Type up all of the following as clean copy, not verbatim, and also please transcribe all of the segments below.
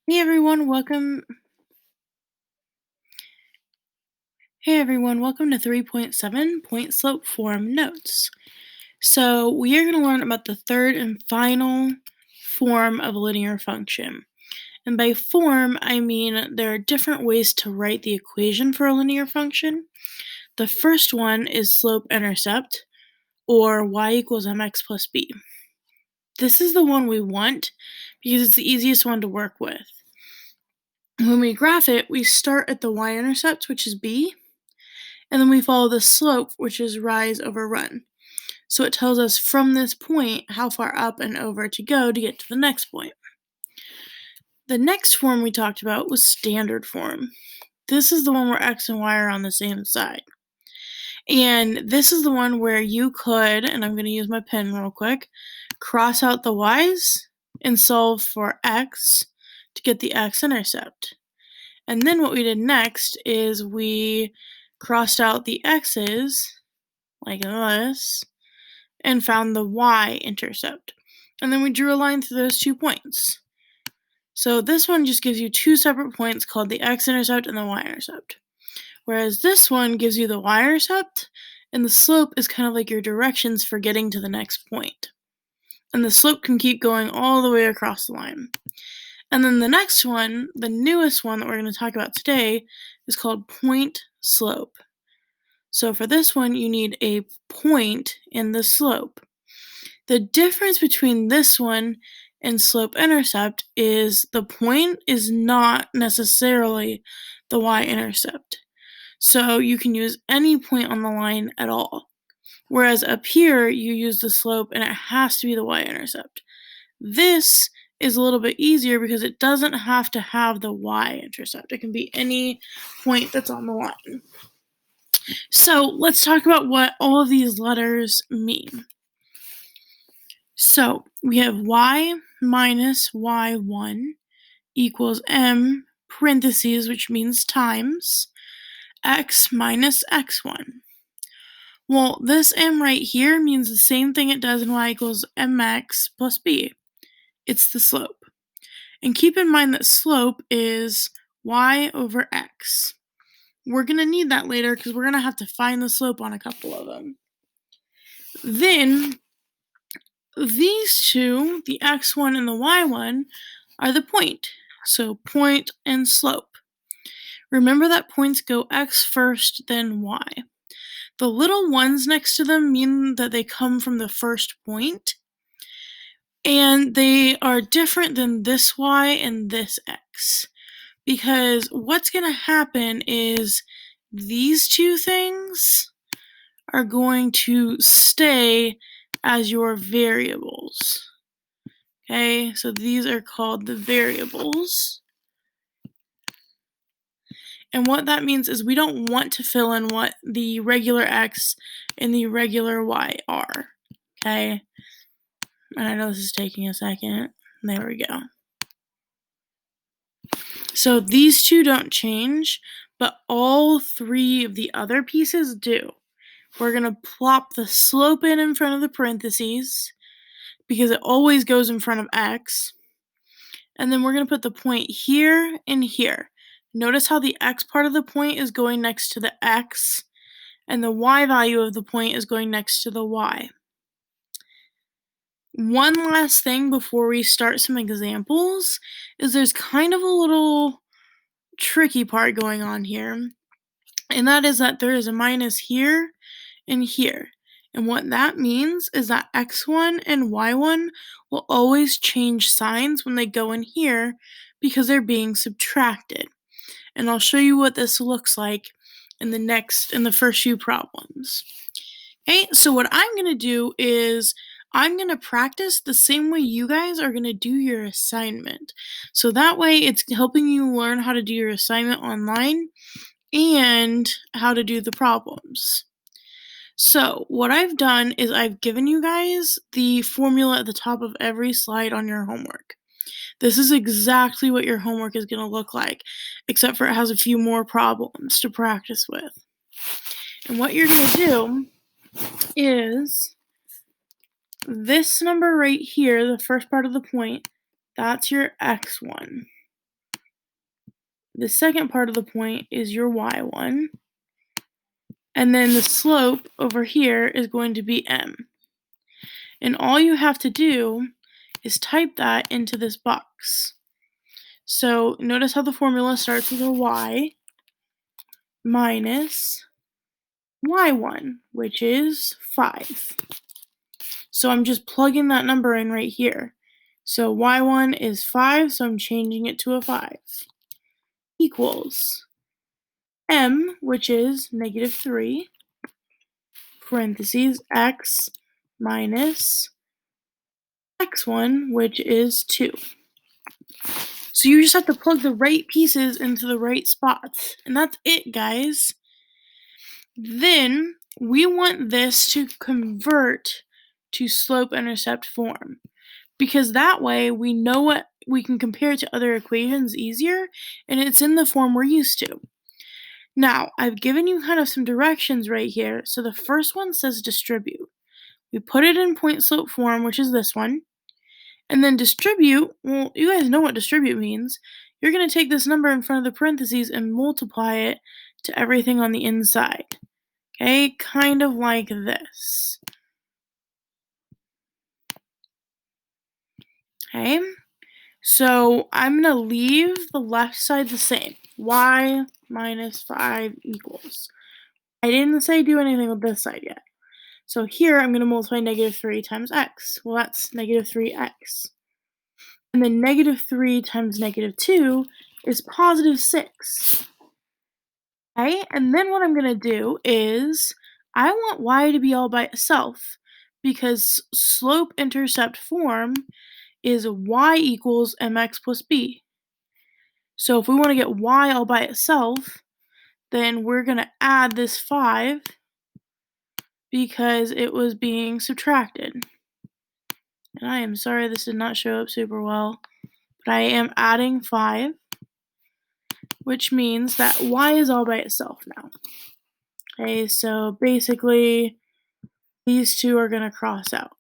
Hey everyone, welcome. Hey everyone, welcome to 3.7 Point Slope Form Notes. So, we are going to learn about the third and final form of a linear function. And by form, I mean there are different ways to write the equation for a linear function. The first one is slope-intercept, or y equals mx plus b. This is the one we want because it's the easiest one to work with. When we graph it, we start at the y-intercept, which is b, and then we follow the slope, which is rise over run. So it tells us from this point how far up and over to go to get to the next point. The next form we talked about was standard form. This is the one where x and y are on the same side. And this is the one where you could, and I'm going to use my pen real quick, cross out the y's and solve for x to get the x-intercept. And then what we did next is we crossed out the x's, like this, and found the y-intercept. And then we drew a line through those 2 points. So this one just gives you 2 separate points called the x-intercept and the y-intercept. Whereas this one gives you the y-intercept, and the slope is kind of like your directions for getting to the next point. And the slope can keep going all the way across the line. And then the next one, the newest one that we're going to talk about today, is called point slope. So for this one, you need a point in the slope. The difference between this one and slope-intercept is the point is not necessarily the y-intercept. So you can use any point on the line at all. Whereas up here, you use the slope and it has to be the y-intercept. This is a little bit easier because it doesn't have to have the y-intercept. It can be any point that's on the line. So let's talk about what all of these letters mean. So we have y minus y1 equals m parentheses, which means times, x minus x1. Well, this m right here means the same thing it does in y equals mx plus b. It's the slope. And keep in mind that slope is y over x. We're going to need that later because we're going to have to find the slope on a couple of them. Then these two, the x1 and the y1, are the point. So point and slope. Remember that points go x first, then y. The little ones next to them mean that they come from the first point, and they are different than this y and this x. Because what's going to happen is these two things are going to stay as your variables. Okay, so these are called the variables. And what that means is we don't want to fill in what the regular x and the regular y are. Okay, and I know this is taking a second. There we go. So these two don't change, but all three of the other pieces do. We're going to plop the slope in front of the parentheses because it always goes in front of x. And then we're going to put the point here and here. Notice how the x part of the point is going next to the x, and the y value of the point is going next to the y. One last thing before we start some examples is there's kind of a little tricky part going on here, and that is that there is a minus here and here. And what that means is that x1 and y1 will always change signs when they go in here because they're being subtracted. And I'll show you what this looks like in the first few problems. Okay, so what I'm going to do is I'm going to practice the same way you guys are going to do your assignment. So that way it's helping you learn how to do your assignment online and how to do the problems. So what I've done is I've given you guys the formula at the top of every slide on your homework. This is exactly what your homework is going to look like, except for it has a few more problems to practice with. And what you're going to do is this number right here, the first part of the point, that's your x1. the second part of the point is your y1, and then the slope over here is going to be m. And all you have to do is type that into this box. So notice how the formula starts with a y minus y1, which is 5. So I'm just plugging that number in right here. So y1 is 5, so I'm changing it to a 5, equals m, which is -3, parentheses, x minus x1, which is 2. So you just have to plug the right pieces into the right spots. And that's it, guys. Then we want this to convert to slope-intercept form, because that way we know what we can compare it to other equations easier, and it's in the form we're used to. Now, I've given you kind of some directions right here. So the first one says distribute. We put it in point-slope form, which is this one. And then distribute, well, you guys know what distribute means. You're going to take this number in front of the parentheses and multiply it to everything on the inside. Okay, kind of like this. Okay, so I'm going to leave the left side the same. Y minus 5 equals. I didn't say do anything with this side yet. So here I'm going to multiply -3 times x. Well, that's -3x. And then -3 times -2 is +6. Okay, and then what I'm going to do is I want y to be all by itself, because slope-intercept form is y equals mx plus b. So if we want to get y all by itself, then we're going to add this 5 because it was being subtracted. And I am sorry this did not show up super well, but I am adding 5, which means that y is all by itself now. Okay, so basically these two are going to cross out.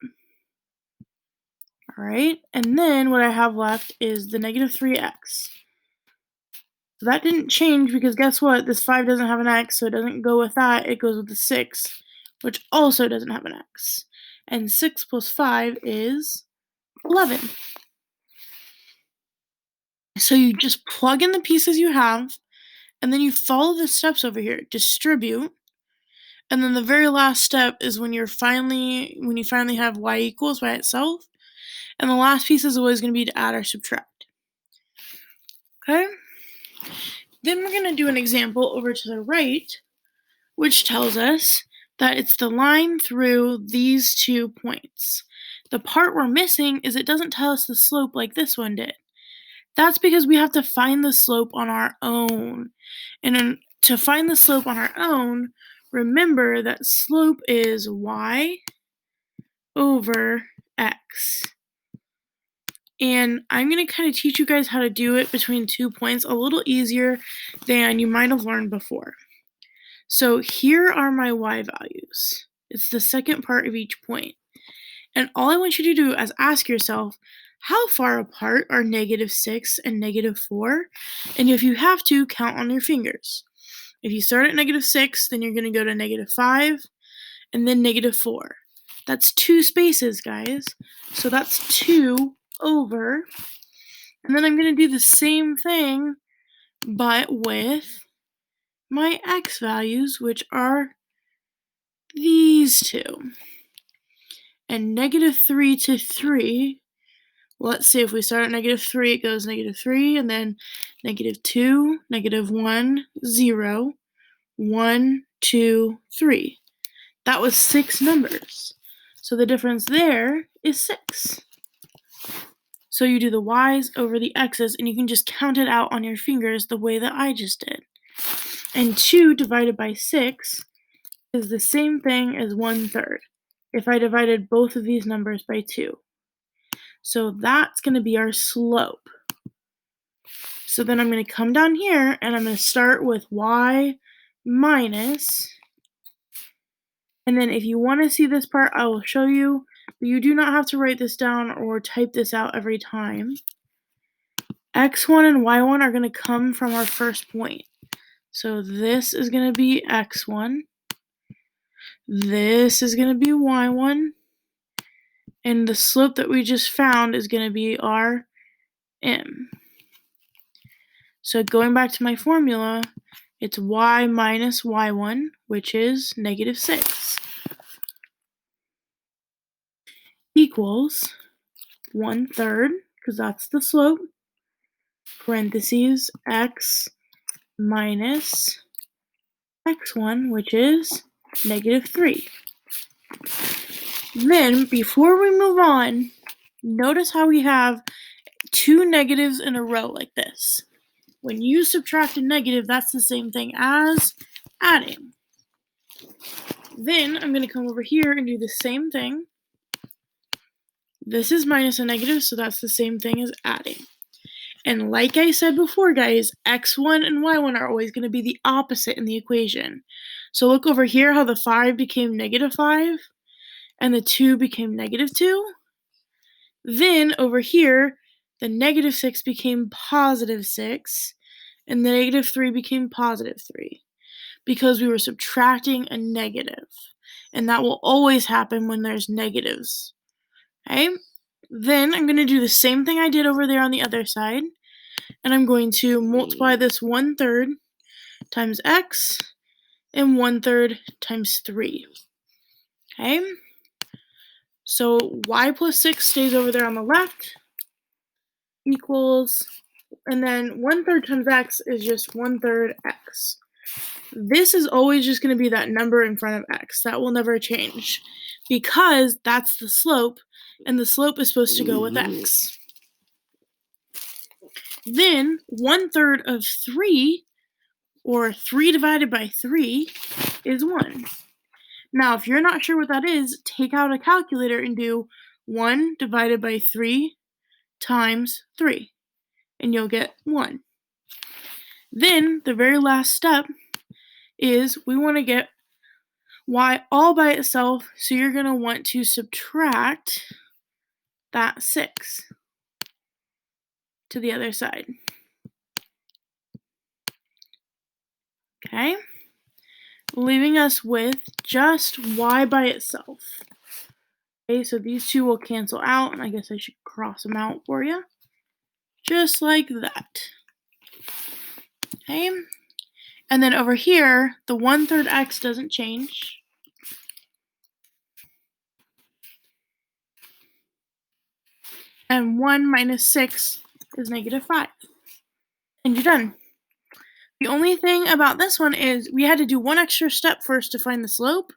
All right, and then what I have left is the -3x. So that didn't change because guess what? This 5 doesn't have an x, so it doesn't go with that. It goes with the 6, which also doesn't have an x. And 6 plus 5 is 11. So you just plug in the pieces you have, and then you follow the steps over here. Distribute, and then the very last step is when you finally have y equals by itself, and the last piece is always going to be to add or subtract. Okay? Then we're going to do an example over to the right, which tells us that it's the line through these 2 points. The part we're missing is it doesn't tell us the slope like this one did. That's because we have to find the slope on our own. And to find the slope on our own, remember that slope is y over x. And I'm going to kind of teach you guys how to do it between 2 points a little easier than you might have learned before. So here are my y values. It's the second part of each point. And all I want you to do is ask yourself, how far apart are -6 and -4? And if you have to, count on your fingers. If you start at -6, then you're going to go to -5 and then -4. That's 2 spaces, guys. So that's 2 over. And then I'm going to do the same thing, but with my x values, which are these two. And -3 to 3, well, let's see, if we start at -3, it goes -3, and then -2, -1, 0, 1, 2, 3. That was 6 numbers. So the difference there is 6. So you do the y's over the x's, and you can just count it out on your fingers the way that I just did. And 2 divided by 6 is the same thing as 1/3 if I divided both of these numbers by 2. So that's going to be our slope. So then I'm going to come down here, and I'm going to start with y minus, and then if you want to see this part, I will show you, but you do not have to write this down or type this out every time. x1 and y1 are going to come from our first point. So this is going to be x1. This is going to be y1. And the slope that we just found is going to be our m. So going back to my formula, it's y minus y1, which is negative 6, equals 1/3, because that's the slope, parentheses, x minus x1, which is negative 3. Then, before we move on, notice how we have two negatives in a row like this. When you subtract a negative, that's the same thing as adding. Then I'm going to come over here and do the same thing. This is minus a negative, so that's the same thing as adding. And like I said before, guys, x1 and y1 are always going to be the opposite in the equation. So look over here how the 5 became negative 5 and the 2 became negative 2. Then over here, the negative 6 became positive 6 and the negative 3 became positive 3 because we were subtracting a negative. And that will always happen when there's negatives. Okay? Then I'm going to do the same thing I did over there on the other side. And I'm going to multiply this 1/3 times x and 1/3 times 3. Okay? So y plus 6 stays over there on the left, equals, and then 1/3 times x is just 1/3 x. This is always just going to be that number in front of x. That will never change because that's the slope, and the slope is supposed to go with x. Then 1/3 of 3, or 3 divided by 3, is 1. Now, if you're not sure what that is, take out a calculator and do 1 divided by 3 times 3, and you'll get 1. Then, the very last step is we want to get y all by itself, so you're going to want to subtract that 6 to the other side. Okay? Leaving us with just y by itself. Okay, so these two will cancel out, and I guess I should cross them out for you. Just like that. Okay? And then over here, the 1/3 x doesn't change. And 1 minus 6 is negative 5. And you're done. The only thing about this one is we had to do one extra step first to find the slope,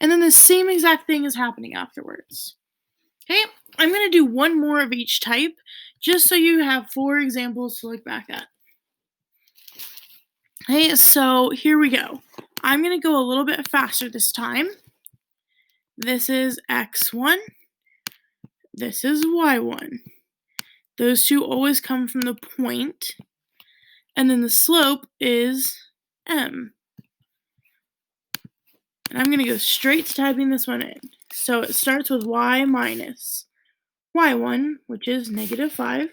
and then the same exact thing is happening afterwards. Okay, I'm going to do one more of each type, just so you have 4 examples to look back at. Okay, so here we go. I'm going to go a little bit faster this time. This is x1. This is y1. Those two always come from the point. And then the slope is m. And I'm going to go straight to typing this one in. So it starts with y minus y1, which is negative 5,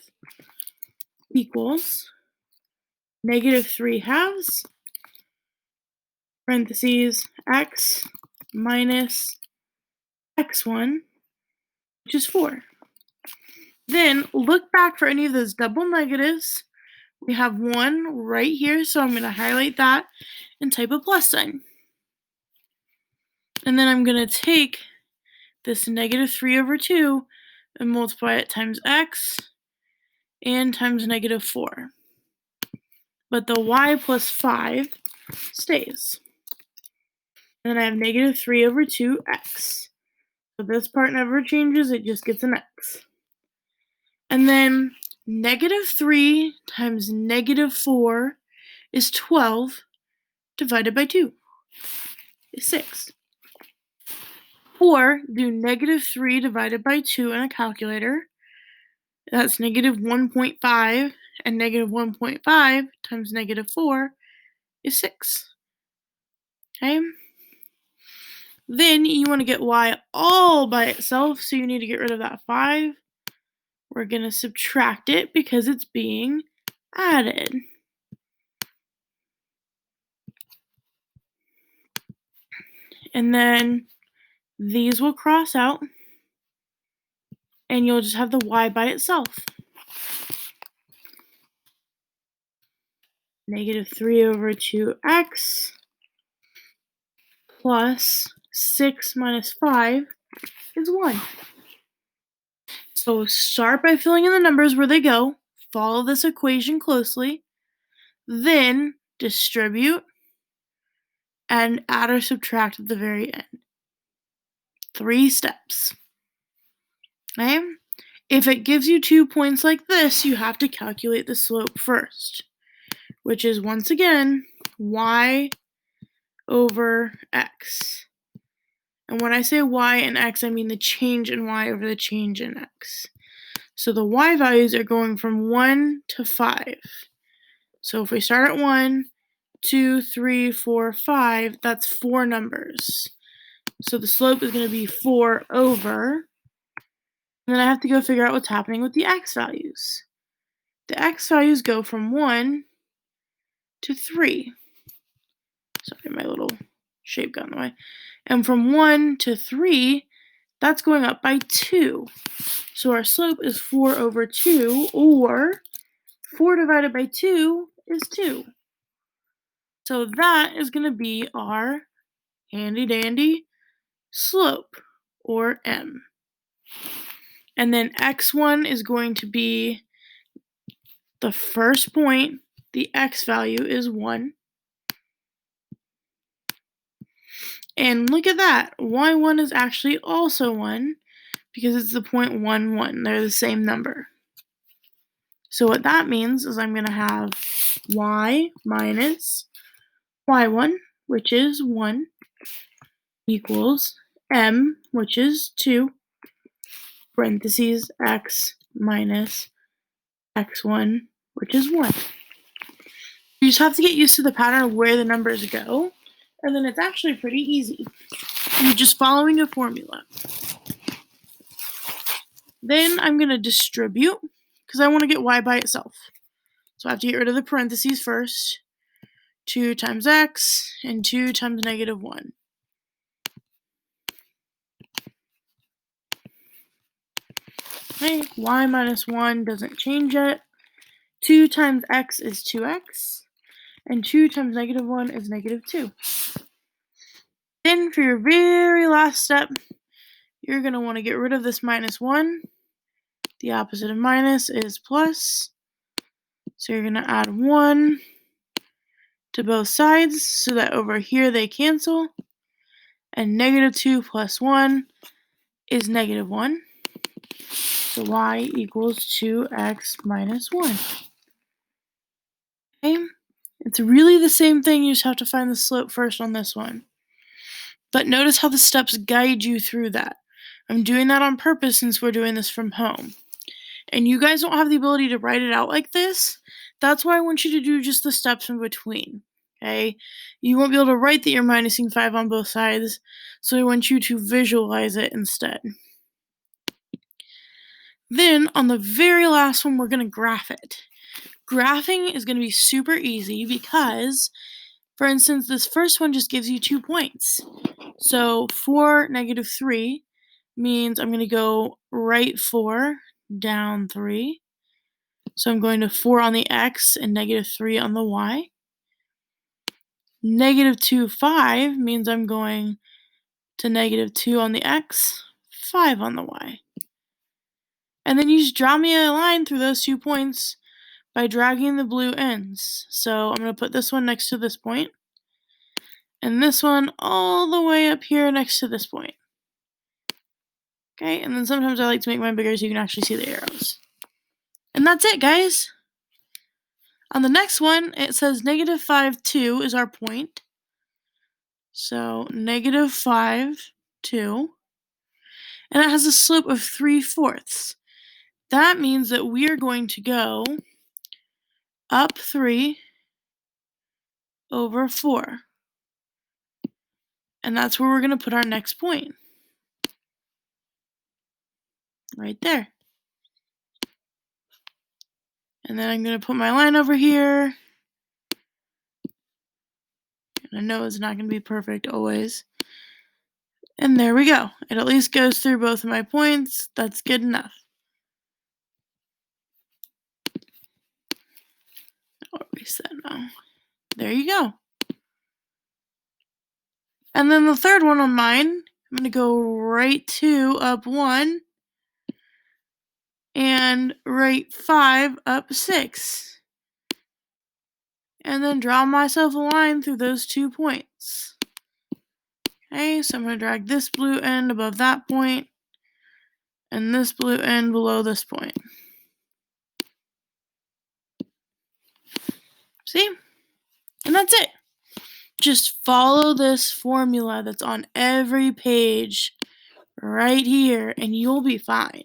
equals negative 3/2, parentheses, x minus x1, which is 4. Then look back for any of those double negatives. We have one right here, so I'm going to highlight that and type a plus sign. And then I'm going to take this negative 3/2 and multiply it times x and times negative 4. But the y plus 5 stays. And then I have negative 3/2x. So this part never changes, it just gets an x. And then negative 3 times negative 4 is 12 divided by 2 is 6. Or do negative 3 divided by 2 in a calculator. That's negative 1.5, and negative 1.5 times negative 4 is 6. Okay? Then you want to get y all by itself, so you need to get rid of that 5. we're going to subtract it because it's being added. And then these will cross out, and you'll just have the y by itself. Negative 3 over 2x plus 6 minus 5 is 1. So start by filling in the numbers where they go. Follow this equation closely. Then distribute and add or subtract at the very end. 3 steps. Okay? If it gives you 2 points like this, you have to calculate the slope first, which is once again y over x. And when I say y and x, I mean the change in y over the change in x. So the y values are going from 1 to 5. So if we start at 1, 2, 3, 4, 5, that's 4 numbers. So the slope is going to be 4 over. And then I have to go figure out what's happening with the x values. The x values go from 1 to 3. Sorry, my little shape got in the way. And from 1 to 3, that's going up by 2. So our slope is 4 over 2, or 4 divided by 2 is 2. So that is going to be our handy-dandy slope, or m. And then x1 is going to be the first point. The x value is 1. And look at that. y1 is actually also 1 because it's the point 1, 1. They're the same number. So what that means is I'm going to have y minus y1, which is 1, equals m, which is 2, parentheses x minus x1, which is 1. You just have to get used to the pattern of where the numbers go, and then it's actually pretty easy. You're just following a formula. Then I'm going to distribute, because I want to get y by itself. So I have to get rid of the parentheses first. 2 times x and 2 times negative 1. Okay, y minus 1 doesn't change yet. 2 times x is 2x, and 2 times negative 1 is negative 2. Then for your very last step, you're going to want to get rid of this minus 1. The opposite of minus is plus. So you're going to add 1 to both sides so that over here they cancel. And negative 2 plus 1 is negative 1. So y equals 2x minus 1. Okay? It's really the same thing, you just have to find the slope first on this one. But notice how the steps guide you through that. I'm doing that on purpose since we're doing this from home. And you guys don't have the ability to write it out like this. That's why I want you to do just the steps in between. Okay? You won't be able to write that you're minusing 5 on both sides, so I want you to visualize it instead. Then, on the very last one, we're going to graph it. Graphing is going to be super easy because, for instance, this first one just gives you 2 points. So 4, negative 3 means I'm going to go right 4, down 3. So I'm going to 4 on the x and negative 3 on the y. Negative 2, 5 means I'm going to negative 2 on the x, 5 on the y. And then you just draw me a line through those 2 points by dragging the blue ends. So I'm going to put this one next to this point, and this one all the way up here next to this point. Okay, and then sometimes I like to make mine bigger so you can actually see the arrows. And that's it, guys. On the next one, it says negative 5, 2 is our point. So negative 5, 2. And it has a slope of 3/4. That means that we are going to go up 3 over 4. And that's where we're going to put our next point. Right there. And then I'm going to put my line over here. And I know it's not going to be perfect always. And there we go. It at least goes through both of my points. That's good enough. I'll reset now. There you go. And then the third one on mine, I'm going to go right 2 up 1 and right 5 up 6. And then draw myself a line through those 2 points. Okay, so I'm going to drag this blue end above that point and this blue end below this point. See? And that's it. Just follow this formula that's on every page right here and you'll be fine.